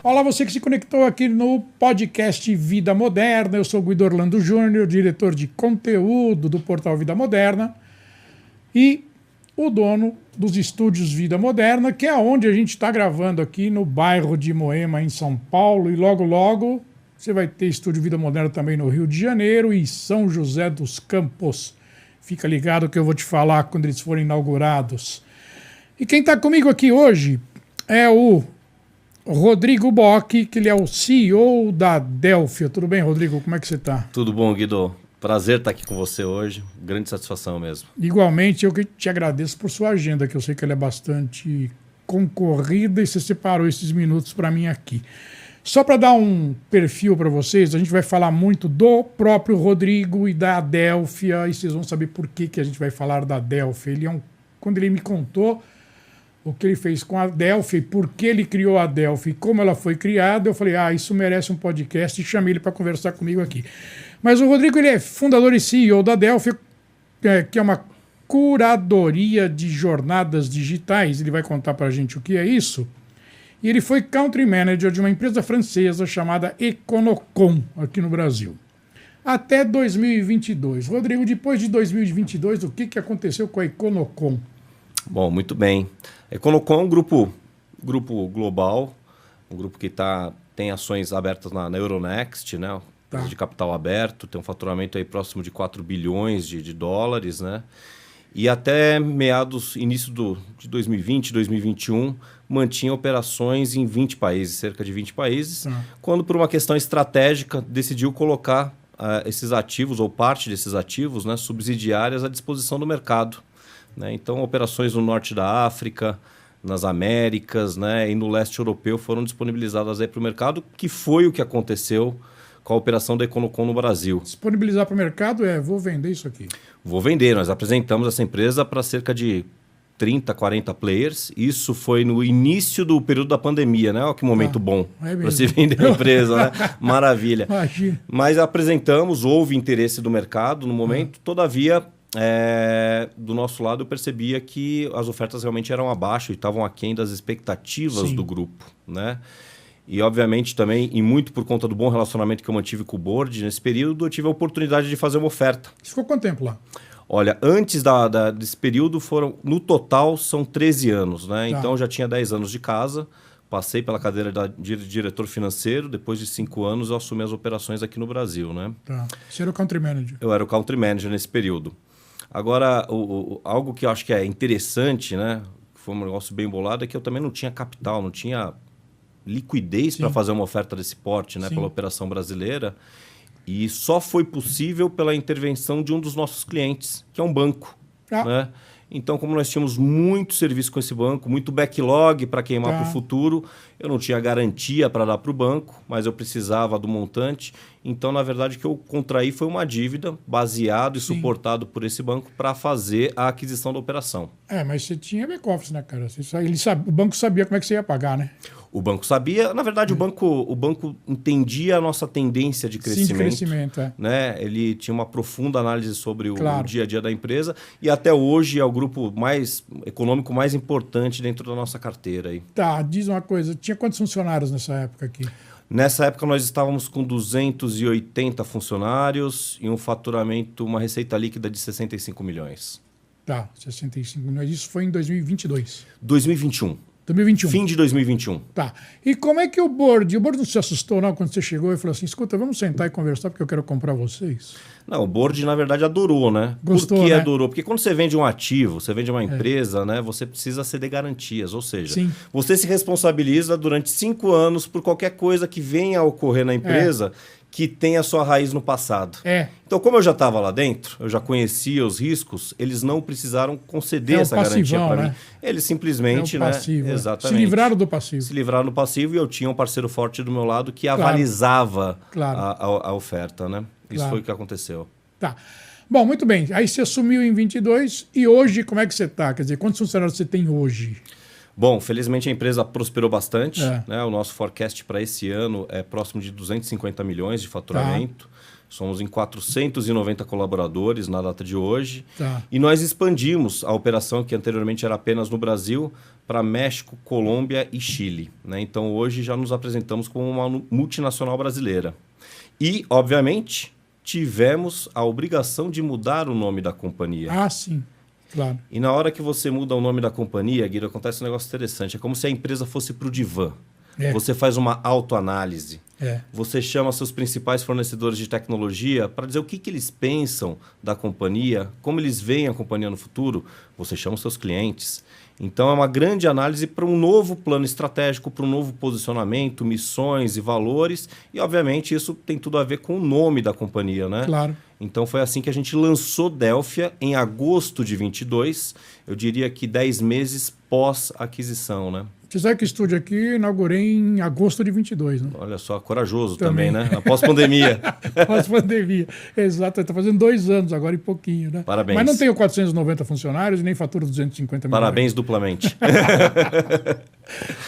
Olá, você que se conectou aqui no podcast Vida Moderna. Eu sou Guido Orlando Júnior, diretor de conteúdo do portal Vida Moderna e o dono dos estúdios Vida Moderna, que é onde a gente está gravando aqui no bairro de Moema, em São Paulo. E logo, logo, você vai ter estúdio Vida Moderna também no Rio de Janeiro e São José dos Campos. Fica ligado que eu vou te falar quando eles forem inaugurados. E quem está comigo aqui hoje é o Rodrigo Bock, que ele é o CEO da Delphia. Tudo bem, Rodrigo? Como é que você está? Tudo bom, Guido. Prazer estar aqui com você hoje. Grande satisfação mesmo. Igualmente, eu que te agradeço por sua agenda, que eu sei que ela é bastante concorrida e você separou esses minutos para mim aqui. Só para dar um perfil para vocês, a gente vai falar muito do próprio Rodrigo e da Delphia, e vocês vão saber por que a gente vai falar da Delphia. Quando ele me contou o que ele fez com a Delphia, por que ele criou a Delphia e como ela foi criada, eu falei, isso merece um podcast, e chamei ele para conversar comigo aqui. Mas o Rodrigo, ele é fundador e CEO da Delphia, que é uma curadoria de jornadas digitais. Ele vai contar para a gente o que é isso. E ele foi country manager de uma empresa francesa chamada Econocom, aqui no Brasil, até 2022. Rodrigo, depois de 2022, o que aconteceu com a Econocom? Bom, muito bem. A Econocom é um grupo global, um grupo que tem ações abertas na Euronext, né? De capital aberto, tem um faturamento aí próximo de 4 bilhões de dólares, né? E até início de 2020, 2021, mantinha operações em 20 países, cerca de 20 países, quando por uma questão estratégica decidiu colocar esses ativos, ou parte desses ativos, né, subsidiárias à disposição do mercado. Né? Então, operações no norte da África, nas Américas, né, e no leste europeu foram disponibilizadas para o mercado, que foi o que aconteceu com a operação da Econocom no Brasil. Disponibilizar para o mercado vou vender isso aqui. Vou vender. Nós apresentamos essa empresa para cerca de 30, 40 players. Isso foi no início do período da pandemia, né? Olha que momento bom para se vender a empresa, né? Maravilha. Imagina. Mas apresentamos, houve interesse do mercado no momento, todavia, do nosso lado eu percebia que as ofertas realmente eram abaixo e estavam aquém das expectativas do grupo, né? E, obviamente, também, e muito por conta do bom relacionamento que eu mantive com o board, nesse período eu tive a oportunidade de fazer uma oferta. Você ficou quanto tempo lá? Olha, antes desse período, no total, são 13 anos, né? Então, eu já tinha 10 anos de casa, passei pela cadeira de diretor financeiro, depois de 5 anos eu assumi as operações aqui no Brasil, né? Você era o country manager? Eu era o country manager nesse período. Agora, algo que eu acho que é interessante, né? Que foi um negócio bem bolado, é que eu também não tinha capital, não tinha liquidez para fazer uma oferta desse porte, né, pela operação brasileira, e só foi possível pela intervenção de um dos nossos clientes, que é um banco. Né? Então, como nós tínhamos muito serviço com esse banco, muito backlog para queimar para o futuro, eu não tinha garantia para dar para o banco, mas eu precisava do montante. Então, na verdade, o que eu contraí foi uma dívida baseado e suportado por esse banco para fazer a aquisição da operação. Mas você tinha back-office, né, cara? O banco sabia como é que você ia pagar, né? O banco sabia. Na verdade, o banco entendia a nossa tendência de crescimento. Sim, de crescimento, né? Ele tinha uma profunda análise sobre o dia a dia da empresa e até hoje é o grupo econômico mais importante dentro da nossa carteira. Aí. Diz uma coisa. Tinha quantos funcionários nessa época aqui? Nessa época, nós estávamos com 280 funcionários e um faturamento, uma receita líquida de 65 milhões. 65 milhões. Isso foi em 2022? 2021. 2021. Fim de 2021. E como é que o board não se assustou não quando você chegou e falou assim, escuta, vamos sentar e conversar porque eu quero comprar vocês? Não, o board na verdade adorou, né? Gostou, Por que né? adorou? Porque quando você vende um ativo, você vende uma empresa, né? Você precisa ceder garantias, ou seja, você se responsabiliza durante 5 anos por qualquer coisa que venha a ocorrer na empresa que tem a sua raiz no passado. Então, como eu já estava lá dentro, eu já conhecia os riscos, eles não precisaram conceder essa garantia para mim. Eles simplesmente, passivo, exatamente, se livraram do passivo. Se livraram do passivo e eu tinha um parceiro forte do meu lado que avalizava a oferta, né? Isso foi o que aconteceu. Bom, muito bem. Aí você assumiu em 22 e hoje como é que você está? Quer dizer, quantos funcionários você tem hoje? Bom, felizmente a empresa prosperou bastante. Né? O nosso forecast para esse ano é próximo de 250 milhões de faturamento. Somos em 490 colaboradores na data de hoje. E nós expandimos a operação, que anteriormente era apenas no Brasil, para México, Colômbia e Chile. Né? Então, hoje já nos apresentamos como uma multinacional brasileira. E, obviamente, tivemos a obrigação de mudar o nome da companhia. Ah, sim. Claro. E na hora que você muda o nome da companhia, Guido, acontece um negócio interessante. É como se a empresa fosse para o divã. Você faz uma autoanálise. Você chama seus principais fornecedores de tecnologia para dizer o que eles pensam da companhia, como eles veem a companhia no futuro. Você chama seus clientes. Então, é uma grande análise para um novo plano estratégico, para um novo posicionamento, missões e valores. E, obviamente, isso tem tudo a ver com o nome da companhia, né? Claro. Então, foi assim que a gente lançou Delphia em agosto de 22. Eu diria que 10 meses pós-aquisição, né? Você sabe que o estúdio aqui inaugurei em agosto de 22, né? Olha só, corajoso também, né? Após pandemia. Após pandemia. Exato, está fazendo 2 anos agora e pouquinho, né? Parabéns. Mas não tenho 490 funcionários e nem fatura 250 milhões. Parabéns duplamente.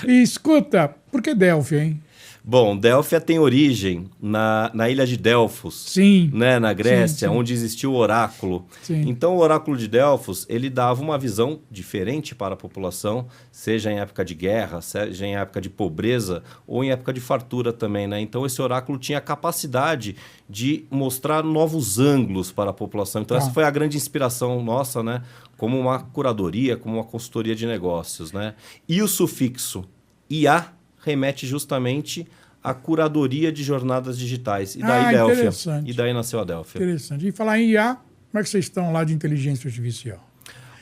E escuta, por que Delphia, hein? Bom, Delphia tem origem na ilha de Delfos, Sim. Né, na Grécia, Sim. onde existiu o oráculo. Sim. Então, o oráculo de Delfos, ele dava uma visão diferente para a população, seja em época de guerra, seja em época de pobreza ou em época de fartura também. Né? Então, esse oráculo tinha a capacidade de mostrar novos ângulos para a população. Então, essa foi a grande inspiração nossa, né? Como uma curadoria, como uma consultoria de negócios. Né? E o sufixo IA remete justamente à curadoria de jornadas digitais. E daí Delphia. E daí nasceu a Delphia. Interessante. E falar em IA, como é que vocês estão lá de inteligência artificial?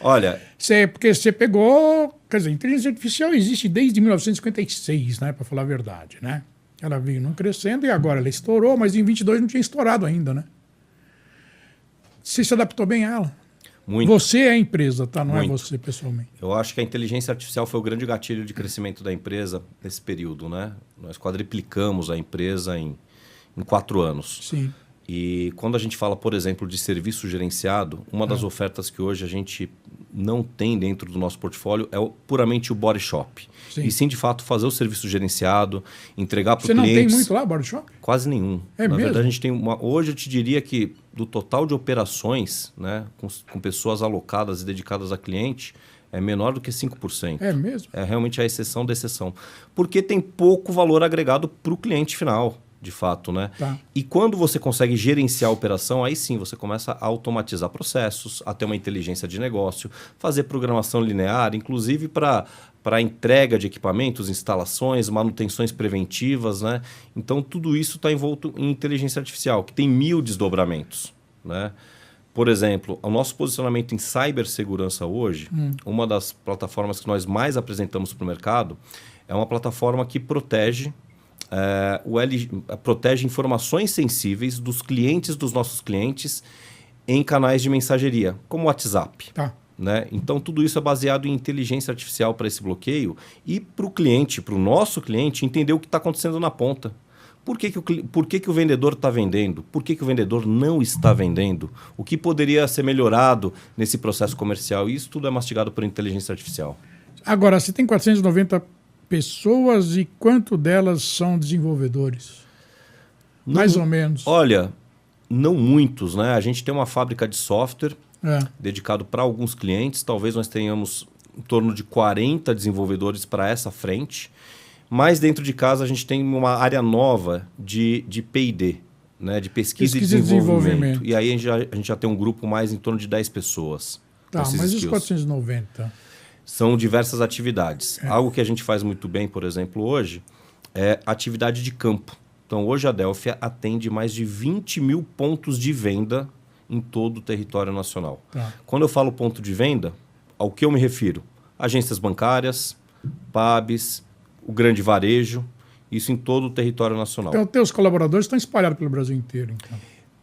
Olha... Porque você pegou... Quer dizer, inteligência artificial existe desde 1956, né? Para falar a verdade, né? Ela veio não crescendo e agora ela estourou, mas em 22 não tinha estourado ainda, né? Você se adaptou bem a ela? Muito. Você é a empresa, tá? Não Muito. é você pessoalmente. Eu acho que a inteligência artificial foi o grande gatilho de crescimento da empresa nesse período, né? Nós quadriplicamos a empresa em 4 anos. Sim. E quando a gente fala, por exemplo, de serviço gerenciado, uma das ofertas que hoje a gente não tem dentro do nosso portfólio é puramente o body shop. Sim. E sim, de fato, fazer o serviço gerenciado, entregar para o cliente. Você não cliente. tem muito lá, body shop? Quase nenhum. É Na mesmo? verdade, a gente tem hoje eu te diria que do total de operações, né, com pessoas alocadas e dedicadas a cliente, é menor do que 5%. É mesmo? É realmente a exceção da exceção. Porque tem pouco valor agregado para o cliente final, de fato, né? Tá. E quando você consegue gerenciar a operação, aí sim você começa a automatizar processos, a ter uma inteligência de negócio, fazer programação linear, inclusive para a entrega de equipamentos, instalações, manutenções preventivas, né? Então, tudo isso está envolto em inteligência artificial, que tem 1000 desdobramentos, né? Por exemplo, o nosso posicionamento em cibersegurança hoje, uma das plataformas que nós mais apresentamos para o mercado, é uma plataforma que protege protege informações sensíveis dos clientes dos nossos clientes em canais de mensageria, como o WhatsApp. Tá. Né? Então, tudo isso é baseado em inteligência artificial para esse bloqueio e para o cliente, para o nosso cliente, entender o que está acontecendo na ponta. Por que o vendedor está vendendo? Por que o vendedor não está vendendo? O que poderia ser melhorado nesse processo comercial? E isso tudo é mastigado por inteligência artificial. Agora, você tem 490 pessoas e quanto delas são desenvolvedores? Mais ou menos. Olha, não muitos, né? A gente tem uma fábrica de software dedicado para alguns clientes. Talvez nós tenhamos em torno de 40 desenvolvedores para essa frente. Mas dentro de casa a gente tem uma área nova de P&D, né? De pesquisa e desenvolvimento. E aí a gente já tem um grupo mais em torno de 10 pessoas. Tá, mas os 490? São diversas atividades. Algo que a gente faz muito bem, por exemplo, hoje, é atividade de campo. Então, hoje a Delphia atende mais de 20 mil pontos de venda em todo o território nacional. Tá. Quando eu falo ponto de venda, ao que eu me refiro? Agências bancárias, pubs, o grande varejo, isso em todo o território nacional. Então, teus colaboradores estão espalhados pelo Brasil inteiro, então.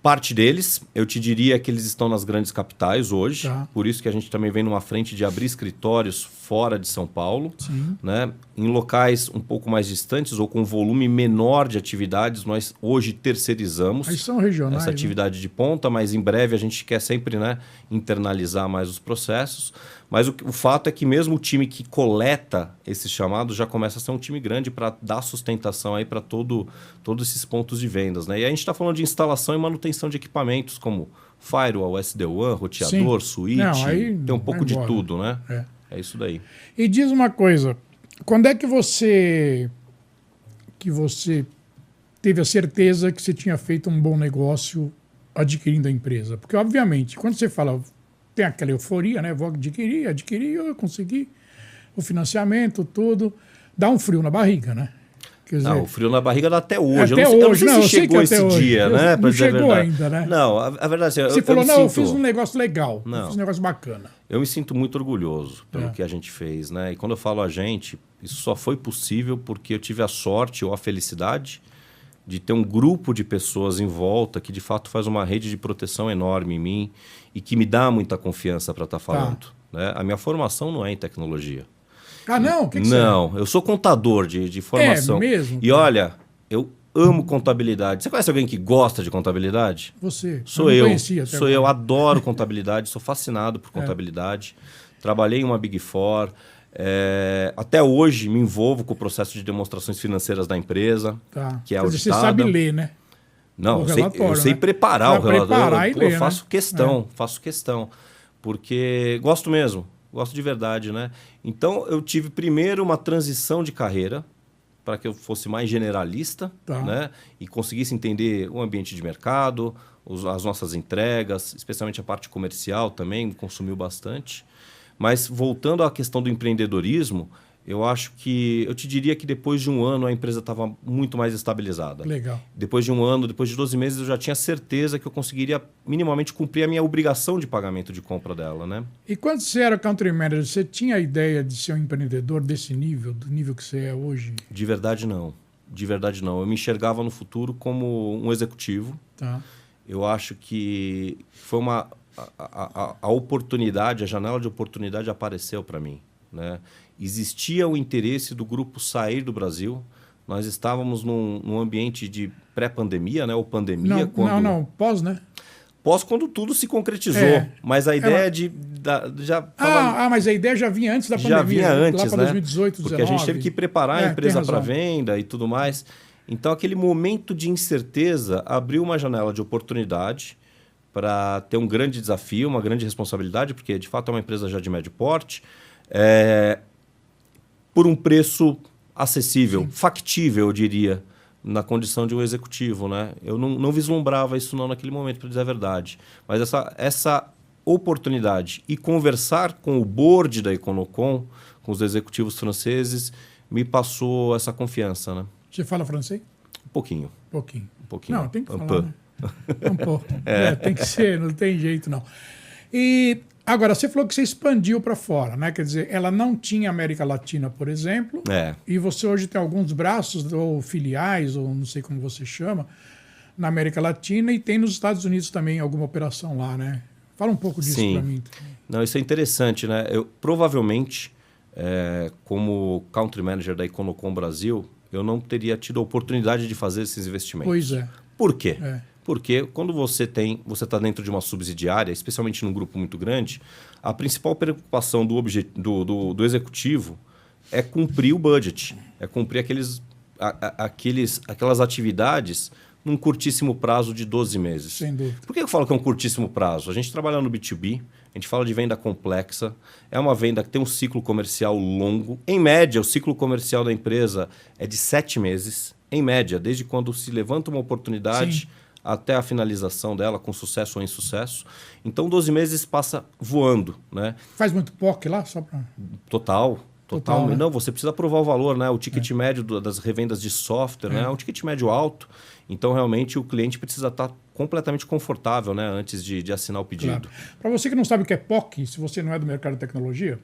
Parte deles, eu te diria que eles estão nas grandes capitais hoje, Tá. por isso que a gente também vem numa frente de abrir escritórios fora de São Paulo, Sim. né? Em locais um pouco mais distantes ou com volume menor de atividades, nós hoje terceirizamos Aí são regionais. essa atividade de ponta, mas em breve a gente quer sempre, né, internalizar mais os processos. Mas o fato é que mesmo o time que coleta esses chamados já começa a ser um time grande para dar sustentação aí para todos esses pontos de vendas, né? E a gente está falando de instalação e manutenção de equipamentos como firewall, SD-WAN, roteador, switch, Não, aí tem um pouco vai de embora. tudo, né? É. É isso daí. E diz uma coisa, quando é que você teve a certeza que você tinha feito um bom negócio adquirindo a empresa? Porque, obviamente, quando você fala, tem aquela euforia, né? Vou adquirir, eu consegui o financiamento, tudo, dá um frio na barriga, né? Quer dizer, Não, o frio na barriga dá até hoje. Até eu não hoje, sei não, eu se sei chegou que até esse hoje. dia, né? Não pra dizer a chegou verdade. ainda, né? Não, a verdade é você eu falou, me não, eu sinto... fiz um negócio legal, eu Não. fiz um negócio bacana. Eu me sinto muito orgulhoso pelo que a gente fez, né? E quando eu falo a gente, isso só foi possível porque eu tive a sorte ou a felicidade de ter um grupo de pessoas em volta que de fato faz uma rede de proteção enorme em mim e que me dá muita confiança para estar falando, né? A minha formação não é em tecnologia. Ah, não? O que você Não, eu sou contador de formação. É mesmo? E olha, eu amo contabilidade. Você conhece alguém que gosta de contabilidade? Você? Sou não eu. conhecia até Sou eu, agora. adoro contabilidade, sou fascinado por contabilidade. Trabalhei em uma Big Four. Até hoje me envolvo com o processo de demonstrações financeiras da empresa, Tá. que é Quer dizer, você auditada. sabe ler, né? Não, O eu sei relatório, né? preparar Pra o relatório. preparar e Pô, ler, né? faço questão. Porque gosto mesmo, gosto de verdade, né? Então eu tive primeiro uma transição de carreira para que eu fosse mais generalista, Tá. né? E conseguisse entender o ambiente de mercado, as nossas entregas, especialmente a parte comercial também, me consumiu bastante. Mas voltando à questão do empreendedorismo, eu acho que, eu te diria que depois de um ano a empresa estava muito mais estabilizada. Legal. Depois de um ano, depois de 12 meses, eu já tinha certeza que eu conseguiria minimamente cumprir a minha obrigação de pagamento de compra dela, né? E quando você era country manager, você tinha a ideia de ser um empreendedor desse nível, do nível que você é hoje? De verdade, não. De verdade, não. Eu me enxergava no futuro como um executivo. Tá. Eu acho que foi a oportunidade, a janela de oportunidade apareceu para mim, né? Existia o interesse do grupo sair do Brasil. Nós estávamos num ambiente de pré-pandemia, né? Ou pandemia. Não, pós, né? Pós quando tudo se concretizou. É. Mas a ideia já tava, mas a ideia já vinha antes da pandemia. já vinha antes, lá para né? 2018, Porque a gente teve que preparar a empresa para razão. venda e tudo mais. Então, aquele momento de incerteza abriu uma janela de oportunidade para ter um grande desafio, uma grande responsabilidade, porque, de fato, é uma empresa já de médio porte, por um preço acessível, factível, eu diria, na condição de um executivo, né? Eu não vislumbrava isso não naquele momento, para dizer a verdade. Mas essa oportunidade e conversar com o board da Econocom, com os executivos franceses, me passou essa confiança, né? Você fala francês? Um pouquinho. Um pouquinho. Não, tem que Um falar, peu. né? Um pouco. Tem que ser, não tem jeito, não. E agora, você falou que você expandiu para fora, né? Quer dizer, ela não tinha América Latina, por exemplo, e você hoje tem alguns braços, ou filiais, ou não sei como você chama, na América Latina, e tem nos Estados Unidos também alguma operação lá, né? Fala um pouco disso para mim. Não, isso é interessante, né? Eu provavelmente, como country manager da Econocom Brasil, eu não teria tido a oportunidade de fazer esses investimentos. Pois é. Por quê? Porque quando você está dentro de uma subsidiária, especialmente num grupo muito grande, a principal preocupação do executivo é cumprir o budget, é cumprir aquelas atividades num curtíssimo prazo de 12 meses. Sem dúvida. Por que eu falo que é um curtíssimo prazo? A gente trabalha no B2B, a gente fala de venda complexa, é uma venda que tem um ciclo comercial longo. Em média, o ciclo comercial da empresa é de 7 meses, em média, desde quando se levanta uma oportunidade... Sim. Até a finalização dela, com sucesso ou insucesso. Então, 12 meses passa voando, né? Faz muito POC lá? Só pra... Total. Né? Não, você precisa provar o valor, né? O ticket médio das revendas de software, né? É um ticket médio alto. Então, realmente, o cliente precisa estar completamente confortável, né? Antes de assinar o pedido. Claro. Para você que não sabe o que é POC, se você não é do mercado de tecnologia,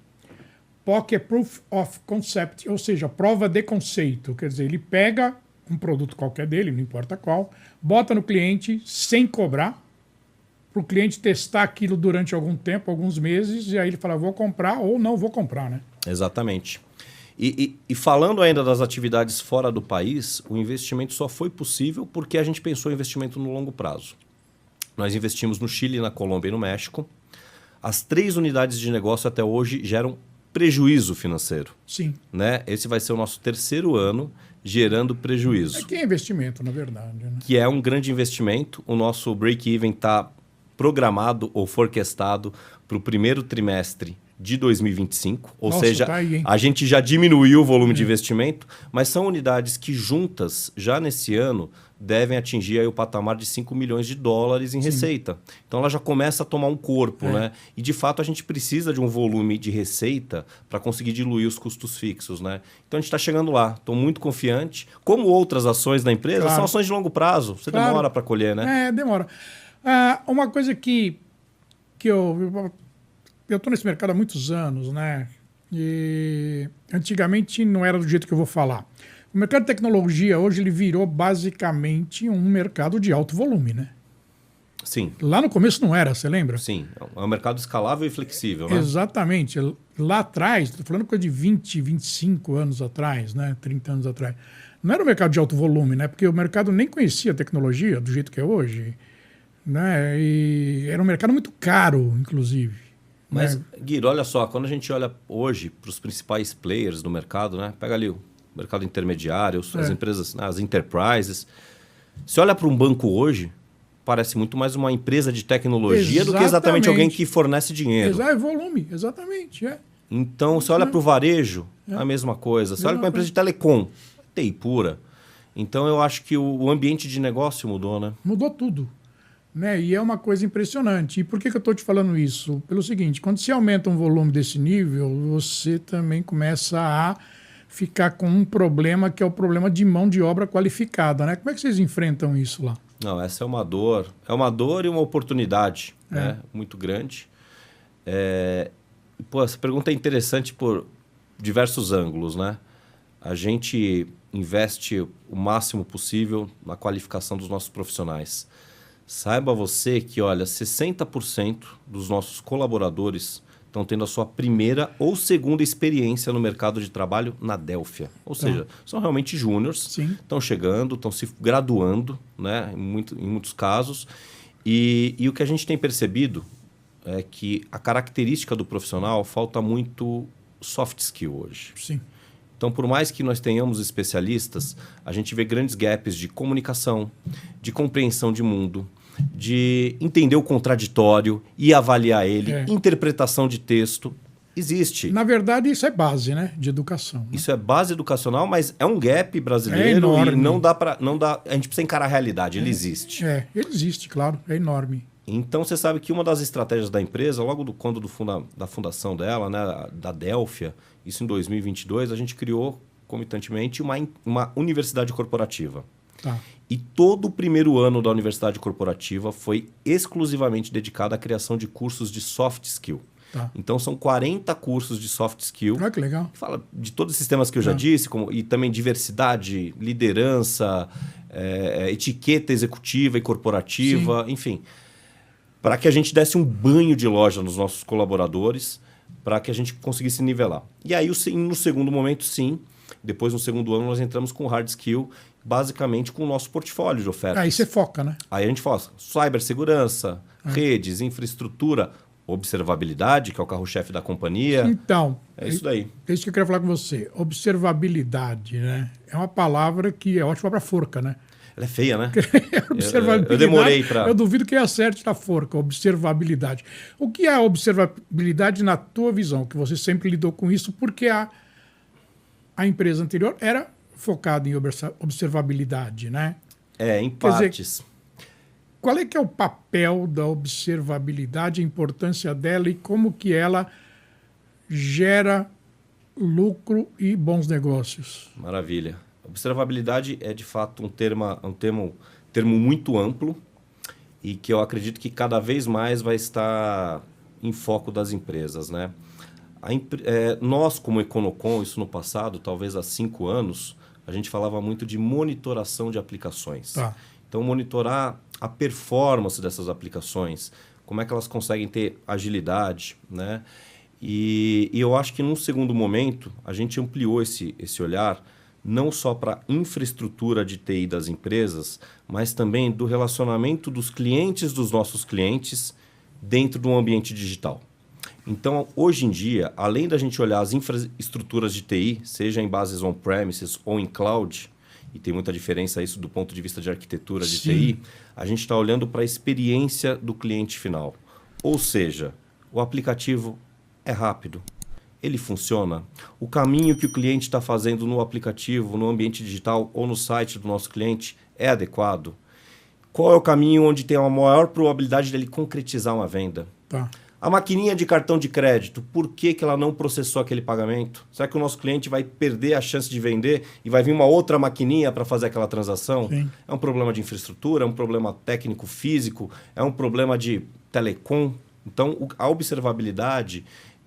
POC é Proof of Concept, ou seja, prova de conceito. Quer dizer, ele pega um produto qualquer dele, não importa qual, bota no cliente sem cobrar, para o cliente testar aquilo durante algum tempo, alguns meses, e aí ele fala, vou comprar ou não vou comprar, né? Exatamente. E falando ainda das atividades fora do país, o investimento só foi possível porque a gente pensou em investimento no longo prazo. Nós investimos no Chile, na Colômbia e no México. As 3 unidades de negócio até hoje geram prejuízo financeiro. Sim. Né? Esse vai ser o nosso 3º ano gerando prejuízo. É que é investimento, na verdade. Né? Que é um grande investimento. O nosso break-even está programado ou forecastado para o 1º trimestre de 2025. Ou seja, tá aí, a gente já diminuiu o volume de investimento, mas são unidades que juntas, já nesse ano, devem atingir aí o patamar de 5 milhões de dólares em receita. Então ela já começa a tomar um corpo, né? E de fato a gente precisa de um volume de receita para conseguir diluir os custos fixos, né? Então a gente está chegando lá. Estou muito confiante. Como outras ações da empresa, são ações de longo prazo. Você demora para colher, né? Demora. Uma coisa que eu estou nesse mercado há muitos anos, né? E antigamente não era do jeito que eu vou falar. O mercado de tecnologia hoje ele virou basicamente um mercado de alto volume, né? Sim. Lá no começo não era, você lembra? Sim, é um mercado escalável e flexível, né? Exatamente. Lá atrás, estou falando coisa de 20, 25 anos atrás, né? 30 anos atrás. Não era um mercado de alto volume, né? Porque o mercado nem conhecia a tecnologia do jeito que é hoje, né? E era um mercado muito caro, inclusive. Mas, né? Guido, olha só, quando a gente olha hoje para os principais players do mercado, né? Pega ali o mercado intermediário, as empresas, as enterprises. Se olha para um banco hoje, parece muito mais uma empresa de tecnologia do que exatamente alguém que fornece dinheiro. É volume, exatamente. Então, se olha para o varejo, a mesma coisa. Se olha para uma empresa de telecom, TI pura. Então, eu acho que o ambiente de negócio mudou, né? Mudou tudo. Né? E é uma coisa impressionante. E por que eu estou te falando isso? Pelo seguinte, quando se aumenta um volume desse nível, você também começa a ficar com um problema que é o problema de mão de obra qualificada, né? Como é que vocês enfrentam isso lá? Não, essa é uma dor. É uma dor e uma oportunidade, né? Muito grande. Essa pergunta é interessante por diversos ângulos, né? A gente investe o máximo possível na qualificação dos nossos profissionais. Saiba você que, olha, 60% dos nossos colaboradores estão tendo a sua primeira ou segunda experiência no mercado de trabalho na Delphia. Ou seja, são realmente júniors, estão chegando, estão se graduando, né, em muitos casos. E o que a gente tem percebido é que a característica do profissional falta muito soft skill hoje. Sim. Então, por mais que nós tenhamos especialistas, a gente vê grandes gaps de comunicação, de compreensão de mundo, de entender o contraditório e avaliar ele, interpretação de texto. Existe. Na verdade, isso é base, né, de educação. Né? Isso é base educacional, mas é um gap brasileiro e não dá. A gente precisa encarar a realidade, ele existe. Ele existe, claro, é enorme. Então, você sabe que uma das estratégias da empresa, logo da fundação dela, né, da Delphia, isso em 2022, a gente criou, comitantemente, uma universidade corporativa. E todo o primeiro ano da universidade corporativa foi exclusivamente dedicado à criação de cursos de soft skill. Então, são 40 cursos de soft skill. Que legal. Que fala de todos esses temas que eu já disse, e também diversidade, liderança, etiqueta executiva e corporativa, enfim. Para que a gente desse um banho de loja nos nossos colaboradores, para que a gente conseguisse nivelar. E aí, no segundo momento, sim. Depois, no segundo ano, nós entramos com hard skill, basicamente com o nosso portfólio de ofertas. Aí você foca, né? Aí a gente fala cibersegurança, redes, infraestrutura, observabilidade, que é o carro-chefe da companhia. Então, é isso daí. É isso que eu quero falar com você. Observabilidade, né? É uma palavra que é ótima para forca, né? Ela é feia, né? Observabilidade. Eu demorei para... Eu duvido que acerte na forca, observabilidade. O que é a observabilidade na tua visão? Que você sempre lidou com isso, porque a empresa anterior era focada em observabilidade, né? Em partes. Qual é que é o papel da observabilidade, a importância dela e como que ela gera lucro e bons negócios? Maravilha. Observabilidade é, de fato, um termo muito amplo e que eu acredito que cada vez mais vai estar em foco das empresas, né? Nós, como Econocom, isso no passado, talvez há 5 anos, a gente falava muito de monitoração de aplicações. Tá. Então, monitorar a performance dessas aplicações, como é que elas conseguem ter agilidade, né? E eu acho que num segundo momento, a gente ampliou esse olhar não só para a infraestrutura de TI das empresas, mas também do relacionamento dos clientes dos nossos clientes dentro do ambiente digital. Então, hoje em dia, além da gente olhar as infraestruturas de TI, seja em bases on-premises ou em cloud, e tem muita diferença isso do ponto de vista de arquitetura de TI, a gente está olhando para a experiência do cliente final. Ou seja, o aplicativo é rápido, ele funciona, o caminho que o cliente está fazendo no aplicativo, no ambiente digital ou no site do nosso cliente é adequado? Qual é o caminho onde tem a maior probabilidade dele concretizar uma venda? Tá. A maquininha de cartão de crédito, por que ela não processou aquele pagamento? Será que o nosso cliente vai perder a chance de vender e vai vir uma outra maquininha para fazer aquela transação? Sim. É um problema de infraestrutura, é um problema técnico-físico, é um problema de telecom. Então, a observabilidade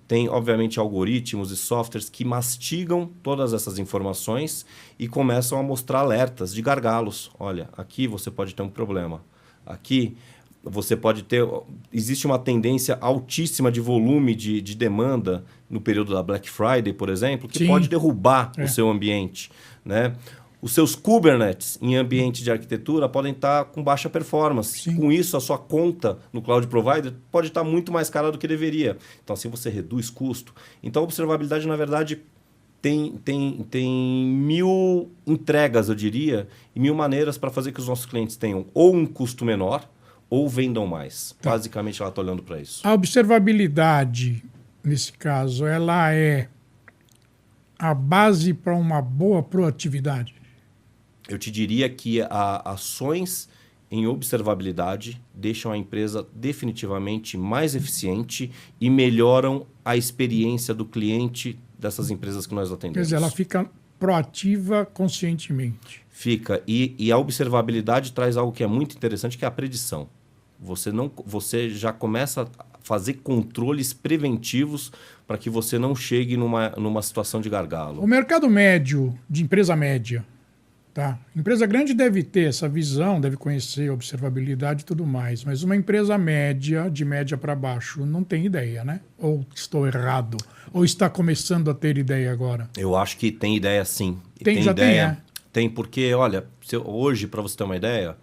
tem, obviamente, algoritmos e softwares que mastigam todas essas informações e começam a mostrar alertas de gargalos. Olha, aqui você pode ter um problema. Aqui você pode ter... Existe uma tendência altíssima de volume de demanda no período da Black Friday, por exemplo, que pode derrubar o seu ambiente, né? Os seus Kubernetes em ambiente de arquitetura podem estar com baixa performance. Sim. Com isso, a sua conta no Cloud Provider pode estar muito mais cara do que deveria. Então, assim você reduz custo. Então, a observabilidade, na verdade, tem 1000 entregas, eu diria, e 1000 maneiras para fazer que os nossos clientes tenham ou um custo menor ou vendam mais. Tá. Basicamente, ela está olhando para isso. A observabilidade, nesse caso, ela é a base para uma boa proatividade? Eu te diria que ações em observabilidade deixam a empresa definitivamente mais eficiente e melhoram a experiência do cliente dessas empresas que nós atendemos. Quer dizer, ela fica proativa conscientemente. Fica. E a observabilidade traz algo que é muito interessante, que é a predição. Você já começa a fazer controles preventivos para que você não chegue numa situação de gargalo. O mercado médio, de empresa média, tá? Empresa grande deve ter essa visão, deve conhecer observabilidade e tudo mais, mas uma empresa média, de média para baixo, não tem ideia, né? Ou estou errado? Ou está começando a ter ideia agora? Eu acho que tem ideia sim. Tem ideia? Tem, porque, olha, hoje, para você ter uma ideia,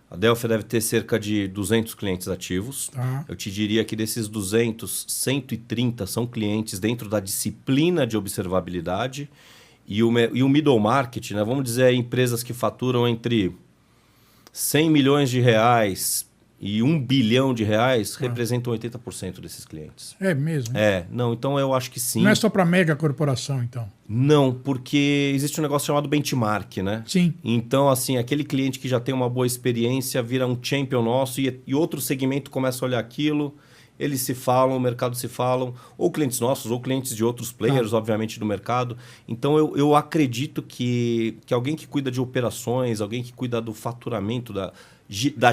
a Delphi deve ter cerca de 200 clientes ativos. Tá. Eu te diria que desses 200, 130 são clientes dentro da disciplina de observabilidade. E o middle market, né? Vamos dizer, empresas que faturam entre 100 milhões de reais e 1 bilhão de reais representam 80% desses clientes. É mesmo? Não, então eu acho que sim. Não é só para mega corporação, então? Não, porque existe um negócio chamado benchmark, né? Sim. Então, assim, aquele cliente que já tem uma boa experiência vira um champion nosso e outro segmento começa a olhar aquilo, eles se falam, o mercado se falam, ou clientes nossos, ou clientes de outros players, obviamente, do mercado. Então, eu acredito que alguém que cuida de operações, alguém que cuida do faturamento, da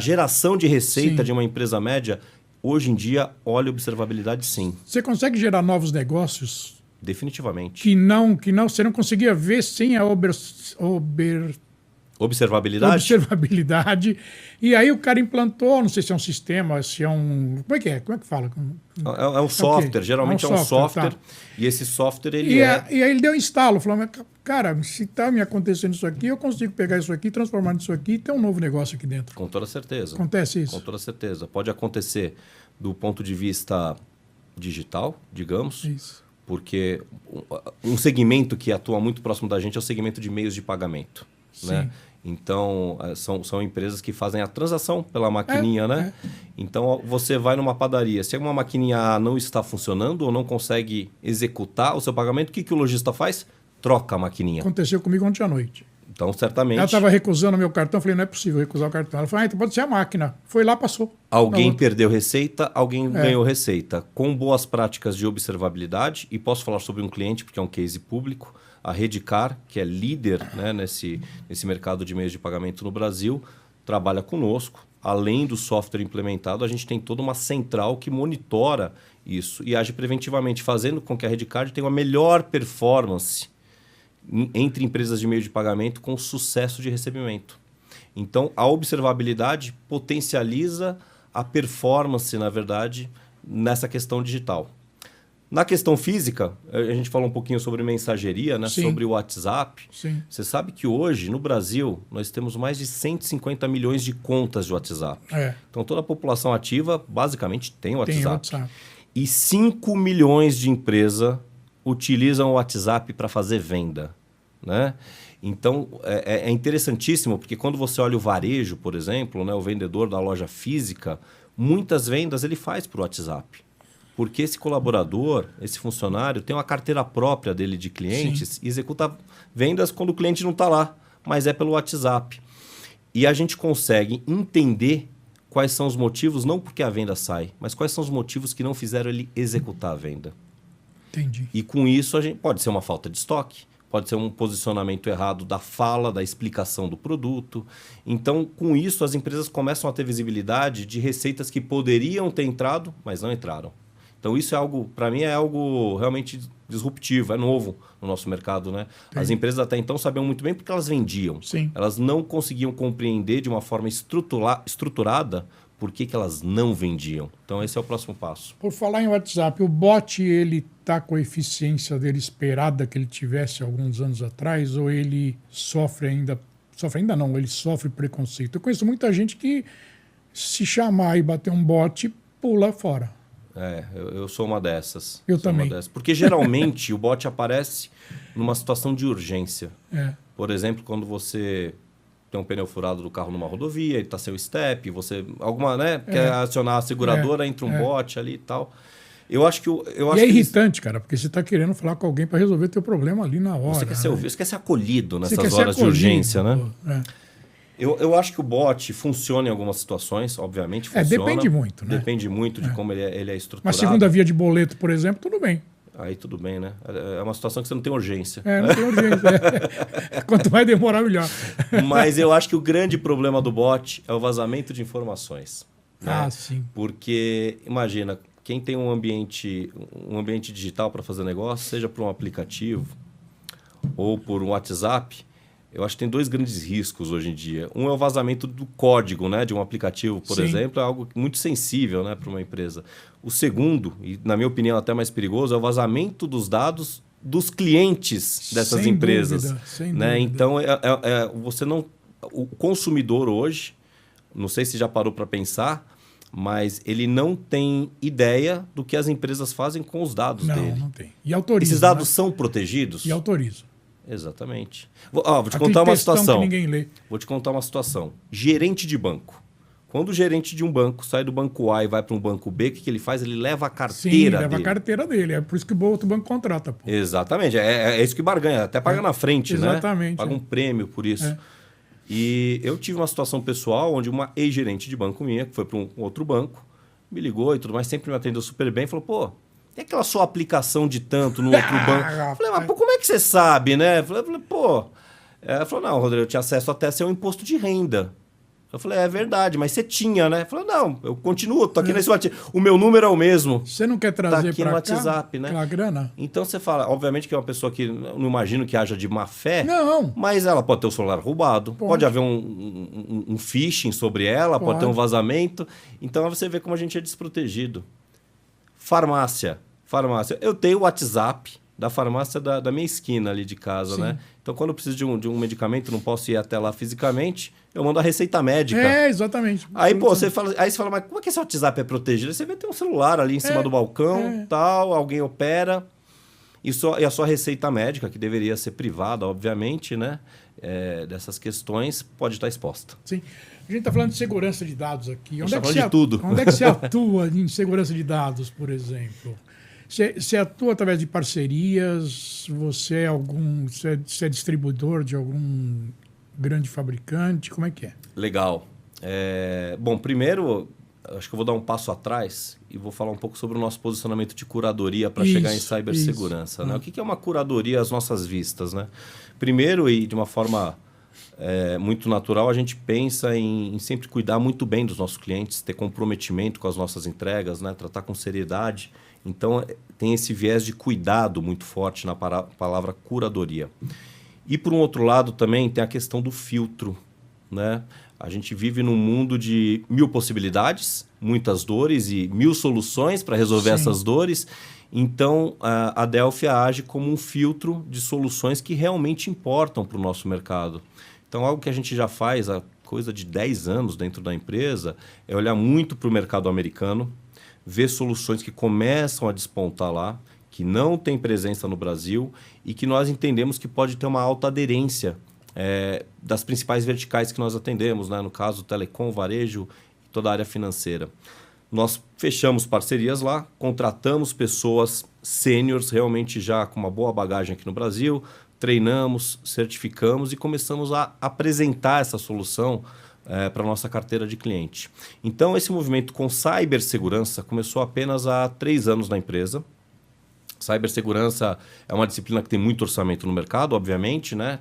geração de receita de uma empresa média, hoje em dia, olha observabilidade sim. Você consegue gerar novos negócios? Definitivamente. Que você não conseguia ver sem a observabilidade? E aí o cara implantou, não sei se é um sistema, se é um... Como é que fala? É um software, geralmente é um software. Tá. E esse software, E aí ele deu um instalo, falou, cara, se está me acontecendo isso aqui, eu consigo pegar isso aqui, transformar nisso aqui e ter um novo negócio aqui dentro. Com toda certeza. Acontece isso? Com toda certeza. Pode acontecer do ponto de vista digital, digamos. Isso. Porque um segmento que atua muito próximo da gente é o segmento de meios de pagamento. Né? Então, são empresas que fazem a transação pela maquininha, né? Então, você vai numa padaria. Se uma maquininha não está funcionando ou não consegue executar o seu pagamento, o que o lojista faz? Troca a maquininha. Aconteceu comigo ontem à noite. Então, certamente... Ela estava recusando o meu cartão. Eu falei, não é possível recusar o cartão. Ela falou, então pode ser a máquina. Foi lá, passou. Alguém perdeu receita, alguém ganhou receita. Com boas práticas de observabilidade, e posso falar sobre um cliente, porque é um case público, a Redcar, que é líder, né, nesse mercado de meios de pagamento no Brasil, trabalha conosco. Além do software implementado, a gente tem toda uma central que monitora isso e age preventivamente, fazendo com que a Redcar tenha uma melhor performance entre empresas de meio de pagamento com sucesso de recebimento. Então, a observabilidade potencializa a performance, na verdade, nessa questão digital. Na questão física, a gente falou um pouquinho sobre mensageria, né? Sobre o WhatsApp. Sim. Você sabe que hoje, no Brasil, nós temos mais de 150 milhões de contas de WhatsApp. Então, toda a população ativa, basicamente, tem WhatsApp. E 5 milhões de empresas utilizam o WhatsApp para fazer venda, né? Então, é interessantíssimo, porque quando você olha o varejo, por exemplo, né? O vendedor da loja física, muitas vendas ele faz por WhatsApp. Porque esse colaborador, esse funcionário, tem uma carteira própria dele de clientes e executa vendas quando o cliente não está lá, mas é pelo WhatsApp. E a gente consegue entender quais são os motivos, não porque a venda sai, mas quais são os motivos que não fizeram ele executar a venda. Entendi. E com isso, a gente pode ser uma falta de estoque, pode ser um posicionamento errado da fala, da explicação do produto. Então, com isso, as empresas começam a ter visibilidade de receitas que poderiam ter entrado, mas não entraram. Então, isso é algo, para mim, é algo realmente disruptivo, é novo no nosso mercado, né? Sim. As empresas até então sabiam muito bem porque elas vendiam. Sim. Elas não conseguiam compreender de uma forma estruturada por que elas não vendiam. Então, esse é o próximo passo. Por falar em WhatsApp, o bot, ele está com a eficiência dele esperada que ele tivesse alguns anos atrás, ou ele sofre ainda não, ele sofre preconceito? Eu conheço muita gente que, se chamar e bater um bot, pula fora. Eu sou uma dessas. Eu também. Porque geralmente o bot aparece numa situação de urgência. Por exemplo, quando você tem um pneu furado do carro numa rodovia, ele está sem o step, você quer acionar a seguradora, entra um bot ali e tal. Eu acho que é irritante, cara, porque você está querendo falar com alguém para resolver teu problema ali na hora. Você quer ser ouvido, você quer ser acolhido nessas horas de urgência, né? Eu acho que o bot funciona em algumas situações, obviamente funciona. Depende muito, né? Depende muito de como ele é estruturado. Uma segunda via de boleto, por exemplo, tudo bem. Aí tudo bem, né? É uma situação que você não tem urgência. Não tem urgência. Quanto mais demorar, melhor. Mas eu acho que o grande problema do bot é o vazamento de informações. Né? Sim. Porque, imagina, quem tem um ambiente digital para fazer negócio, seja por um aplicativo ou por um WhatsApp, eu acho que tem dois grandes riscos hoje em dia. Um é o vazamento do código, né, de um aplicativo, por exemplo, é algo muito sensível, né, para uma empresa. O segundo, e na minha opinião até mais perigoso, é o vazamento dos dados dos clientes dessas empresas. Sem né? dúvida. Então, você não, o consumidor hoje, não sei se já parou para pensar, mas ele não tem ideia do que as empresas fazem com os dados dele. Não tem. E autoriza. Esses dados são protegidos? E autoriza. Exatamente. Vou te contar uma situação. Que ninguém lê. Vou te contar uma situação. Gerente de banco. Quando o gerente de um banco sai do banco A e vai para um banco B, o que ele faz? Ele leva a carteira dele. Leva a carteira dele. É por isso que o outro banco contrata. Pô. Exatamente. É isso que barganha. Até paga na frente, exatamente, né? Paga um prêmio por isso. E eu tive uma situação pessoal onde uma ex-gerente de banco minha, que foi para um outro banco, me ligou e tudo mais, sempre me atendeu super bem, falou, pô, tem aquela sua aplicação de tanto no outro banco. Eu falei, mas pô, como é que você sabe, né? Eu falei, pô... Ela falou, não, Rodrigo, eu tinha acesso até seu imposto de renda. Eu falei, é verdade, mas você tinha, né? Eu falei, não, eu continuo, tô aqui nesse WhatsApp. O meu número é o mesmo. Você não quer trazer tá aqui no WhatsApp, né? A grana? Então você fala, obviamente que é uma pessoa que não imagino que haja de má fé. Não. Mas ela pode ter o celular roubado, pode haver um phishing sobre ela, pode ter um vazamento. Então você vê como a gente é desprotegido. Farmácia. Eu tenho o WhatsApp da farmácia da minha esquina ali de casa, né? Então, quando eu preciso de um medicamento, não posso ir até lá fisicamente, eu mando a receita médica. Exatamente. Aí, você fala, mas como é que esse WhatsApp é protegido? Aí você vê ter um celular ali em cima do balcão, tal, alguém opera. E a sua receita médica, que deveria ser privada, obviamente, né? Dessas questões, pode estar exposta. Sim. A gente está falando de segurança de dados aqui. Onde é que de tudo. Onde é que você atua em segurança de dados, por exemplo? Você atua através de parcerias? Você é distribuidor de algum grande fabricante? Como é que é? Legal. Bom, primeiro, acho que eu vou dar um passo atrás e vou falar um pouco sobre o nosso posicionamento de curadoria para chegar em cibersegurança. Né? O que é uma curadoria às nossas vistas? Né? Primeiro, e de uma forma muito natural, a gente pensa em sempre cuidar muito bem dos nossos clientes, ter comprometimento com as nossas entregas, né? Tratar com seriedade. Então, tem esse viés de cuidado muito forte na palavra curadoria. E, por um outro lado, também tem a questão do filtro, né? A gente vive num mundo de 1000 possibilidades, muitas dores e 1000 soluções para resolver essas dores. Então, a Delphia age como um filtro de soluções que realmente importam para o nosso mercado. Então, algo que a gente já faz há coisa de 10 anos dentro da empresa é olhar muito para o mercado americano, ver soluções que começam a despontar lá, que não tem presença no Brasil e que nós entendemos que pode ter uma alta aderência das principais verticais que nós atendemos, né? No caso, telecom, varejo e toda a área financeira. Nós fechamos parcerias lá, contratamos pessoas sêniores, realmente já com uma boa bagagem aqui no Brasil, treinamos, certificamos e começamos a apresentar essa solução para a nossa carteira de cliente. Então, esse movimento com cibersegurança começou apenas há 3 anos na empresa. Cibersegurança é uma disciplina que tem muito orçamento no mercado, obviamente, né?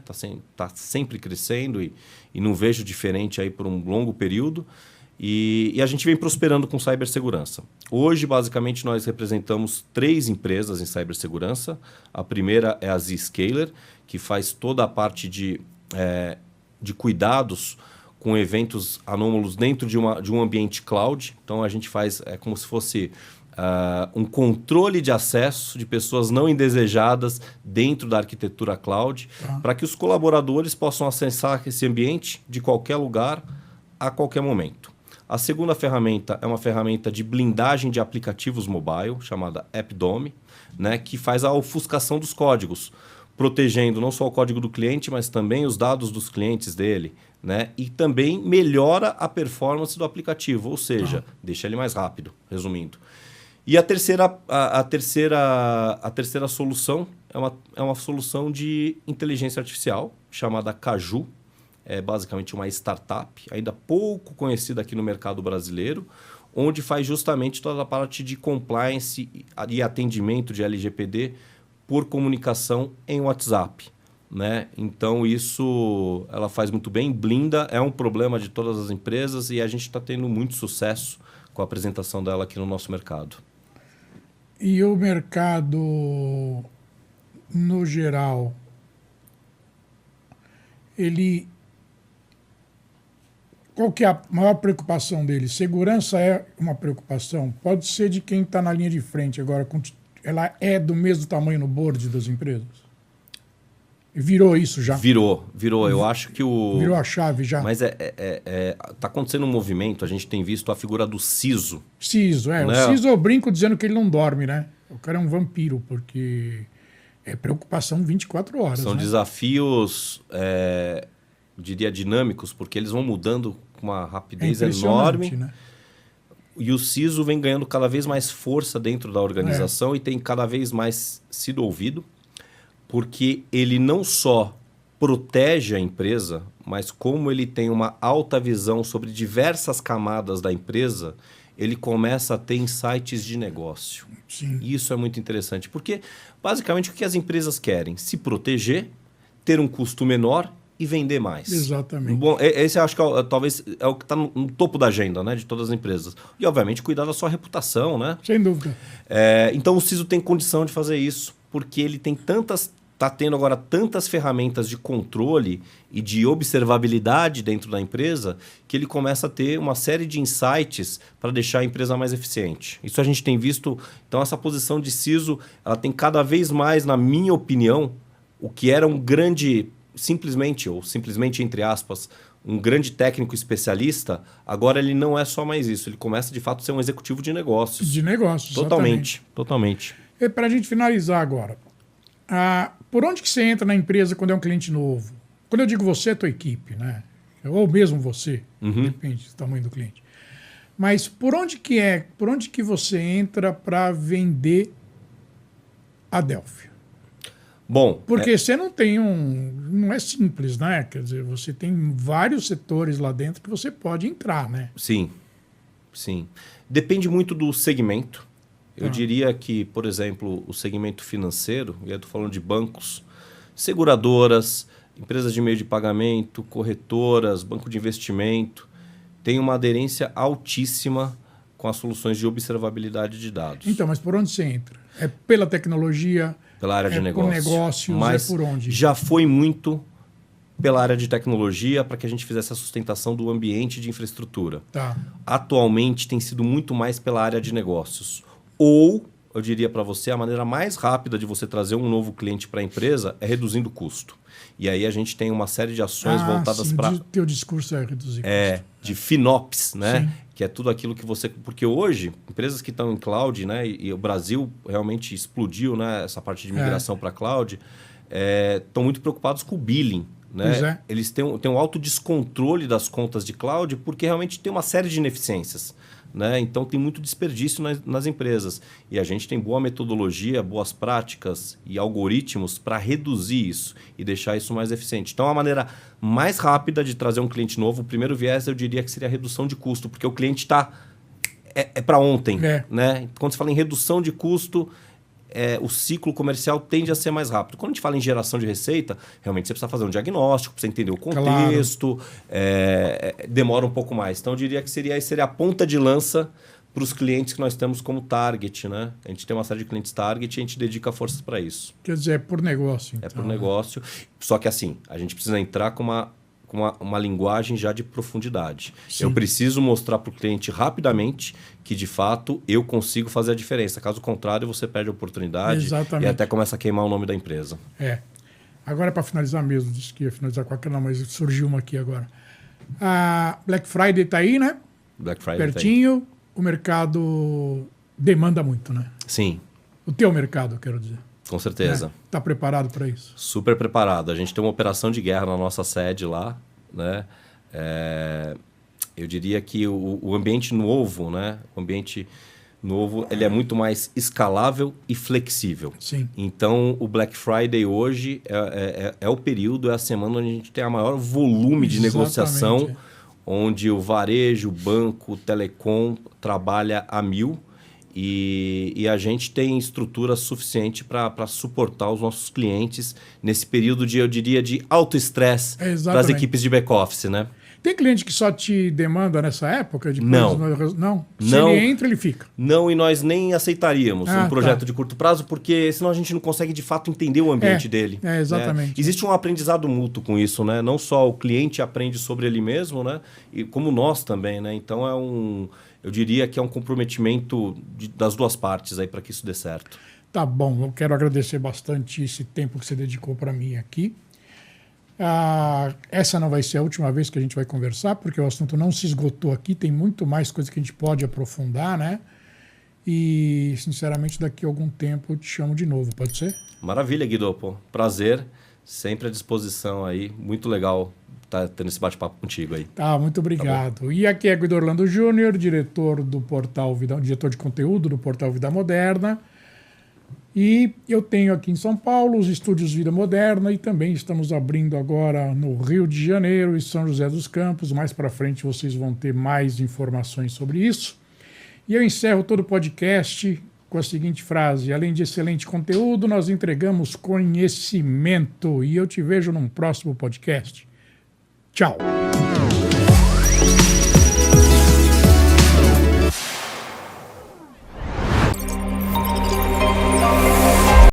Tá sempre crescendo e não vejo diferente aí por um longo período. E a gente vem prosperando com cibersegurança. Hoje, basicamente, nós representamos 3 empresas em cibersegurança. A primeira é a Zscaler, que faz toda a parte de cuidados com eventos anômalos dentro de um ambiente cloud. Então, a gente faz como se fosse um controle de acesso de pessoas não indesejadas dentro da arquitetura cloud, para que os colaboradores possam acessar esse ambiente de qualquer lugar, a qualquer momento. A segunda ferramenta é uma ferramenta de blindagem de aplicativos mobile, chamada AppDome, né, que faz a ofuscação dos códigos, protegendo não só o código do cliente, mas também os dados dos clientes dele, né, e também melhora a performance do aplicativo, ou seja, deixa ele mais rápido, resumindo. E a terceira solução é uma solução de inteligência artificial, chamada Caju. É basicamente uma startup, ainda pouco conhecida aqui no mercado brasileiro, onde faz justamente toda a parte de compliance e atendimento de LGPD por comunicação em WhatsApp, né? Então, isso ela faz muito bem, blinda, é um problema de todas as empresas e a gente está tendo muito sucesso com a apresentação dela aqui no nosso mercado. E o mercado, no geral, qual que é a maior preocupação dele? Segurança é uma preocupação? Pode ser de quem está na linha de frente agora. Ela é do mesmo tamanho no board das empresas? Virou isso já? Virou. Eu acho que Virou a chave já? Mas tá acontecendo um movimento, a gente tem visto a figura do CISO. CISO, né? O CISO eu brinco dizendo que ele não dorme, né? O cara é um vampiro, porque é preocupação 24 horas. São desafios, diria, dinâmicos, porque eles vão mudando com uma rapidez enorme. Né? E o CISO vem ganhando cada vez mais força dentro da organização e tem cada vez mais sido ouvido, porque ele não só protege a empresa, mas como ele tem uma alta visão sobre diversas camadas da empresa, ele começa a ter insights de negócio. Sim. E isso é muito interessante, porque basicamente o que as empresas querem? Se proteger, ter um custo menor e vender mais. Exatamente. Bom, esse eu acho que talvez é o que está no topo da agenda, né, de todas as empresas. E, obviamente, cuidar da sua reputação, né? Sem dúvida. Então, o CISO tem condição de fazer isso, porque ele tem está tendo agora tantas ferramentas de controle e de observabilidade dentro da empresa que ele começa a ter uma série de insights para deixar a empresa mais eficiente. Isso a gente tem visto. Então, essa posição de CISO ela tem cada vez mais, na minha opinião, o que era um grande, simplesmente entre aspas, um grande técnico especialista, agora ele não é só mais isso. Ele começa, de fato, a ser um executivo de negócios. De negócios, totalmente. Totalmente. E para a gente finalizar agora, por onde que você entra na empresa quando é um cliente novo? Quando eu digo você, é a tua equipe, né? Ou mesmo você, depende do tamanho do cliente. Mas por onde que você entra para vender a Delphia? Bom, porque você não tem não é simples, né? Quer dizer, você tem vários setores lá dentro que você pode entrar, né? Sim. Depende muito do segmento. Eu diria que, por exemplo, o segmento financeiro, e eu estou falando de bancos, seguradoras, empresas de meio de pagamento, corretoras, banco de investimento, tem uma aderência altíssima com as soluções de observabilidade de dados. Então, mas por onde você entra? É pela tecnologia? Pela área de negócios. Por negócios, mas por onde? Já foi muito pela área de tecnologia para que a gente fizesse a sustentação do ambiente de infraestrutura. Tá. Atualmente tem sido muito mais pela área de negócios. Ou, eu diria para você, a maneira mais rápida de você trazer um novo cliente para a empresa é reduzindo o custo. E aí a gente tem uma série de ações voltadas para... O teu discurso é reduzir custo. De FinOps, né? Sim. Que é tudo aquilo que você... Porque hoje, empresas que estão em cloud, né? E o Brasil realmente explodiu, né? Essa parte de migração para cloud, estão muito preocupados com o billing. Né? Eles têm um alto descontrole das contas de cloud porque realmente tem uma série de ineficiências. Né? Então, tem muito desperdício nas empresas. E a gente tem boa metodologia, boas práticas e algoritmos para reduzir isso e deixar isso mais eficiente. Então, a maneira mais rápida de trazer um cliente novo, o primeiro viés, eu diria que seria a redução de custo, porque o cliente está... É para ontem. Né? Quando você fala em redução de custo... o ciclo comercial tende a ser mais rápido. Quando a gente fala em geração de receita, realmente você precisa fazer um diagnóstico, precisa entender o contexto, demora um pouco mais. Então, eu diria que seria a ponta de lança para os clientes que nós temos como target. Né? A gente tem uma série de clientes target e a gente dedica forças para isso. Quer dizer, é por negócio. Então, é por negócio. Só que assim, a gente precisa entrar com uma linguagem já de profundidade. Sim. Eu preciso mostrar para o cliente rapidamente que, de fato, eu consigo fazer a diferença. Caso contrário, você perde a oportunidade. Exatamente. E até começa a queimar o nome da empresa. Agora, para finalizar mesmo, disse que ia finalizar com aquela, mas surgiu uma aqui agora. A Black Friday está aí, né? Black Friday pertinho. Tá aí. O mercado demanda muito, né? Sim. O teu mercado, eu quero dizer. Com certeza. Está preparado para isso? Super preparado. A gente tem uma operação de guerra na nossa sede lá. Né? Eu diria que o ambiente novo, né? O ambiente novo, ele é muito mais escalável e flexível. Sim. Então, o Black Friday hoje é o período, é a semana onde a gente tem a maior volume de negociação, onde o varejo, o banco, o telecom trabalha a 1000. E a gente tem estrutura suficiente para suportar os nossos clientes nesse período de, eu diria, de alto estresse das equipes de back-office, né? Tem cliente que só te demanda nessa época? Não. Não? Se ele entra, ele fica? Não, e nós nem aceitaríamos um projeto de curto prazo, porque senão a gente não consegue, de fato, entender o ambiente dele. Exatamente. Né? Existe um aprendizado mútuo com isso, né? Não só o cliente aprende sobre ele mesmo, né? E como nós também, né? Então, eu diria que é um comprometimento das duas partes aí para que isso dê certo. Tá bom, eu quero agradecer bastante esse tempo que você dedicou para mim aqui. Essa não vai ser a última vez que a gente vai conversar, porque o assunto não se esgotou aqui, tem muito mais coisa que a gente pode aprofundar, né? E, sinceramente, daqui a algum tempo eu te chamo de novo, pode ser? Maravilha, Guido. Pô, prazer, sempre à disposição aí, muito legal tá tendo esse bate-papo contigo aí. Muito obrigado. Tá, e aqui é Guido Orlando Júnior, diretor do portal diretor de conteúdo do portal Vida Moderna. E eu tenho aqui em São Paulo os estúdios Vida Moderna e também estamos abrindo agora no Rio de Janeiro e São José dos Campos. Mais para frente vocês vão ter mais informações sobre isso. E eu encerro todo o podcast com a seguinte frase: além de excelente conteúdo, nós entregamos conhecimento. E eu te vejo num próximo podcast. Tchau!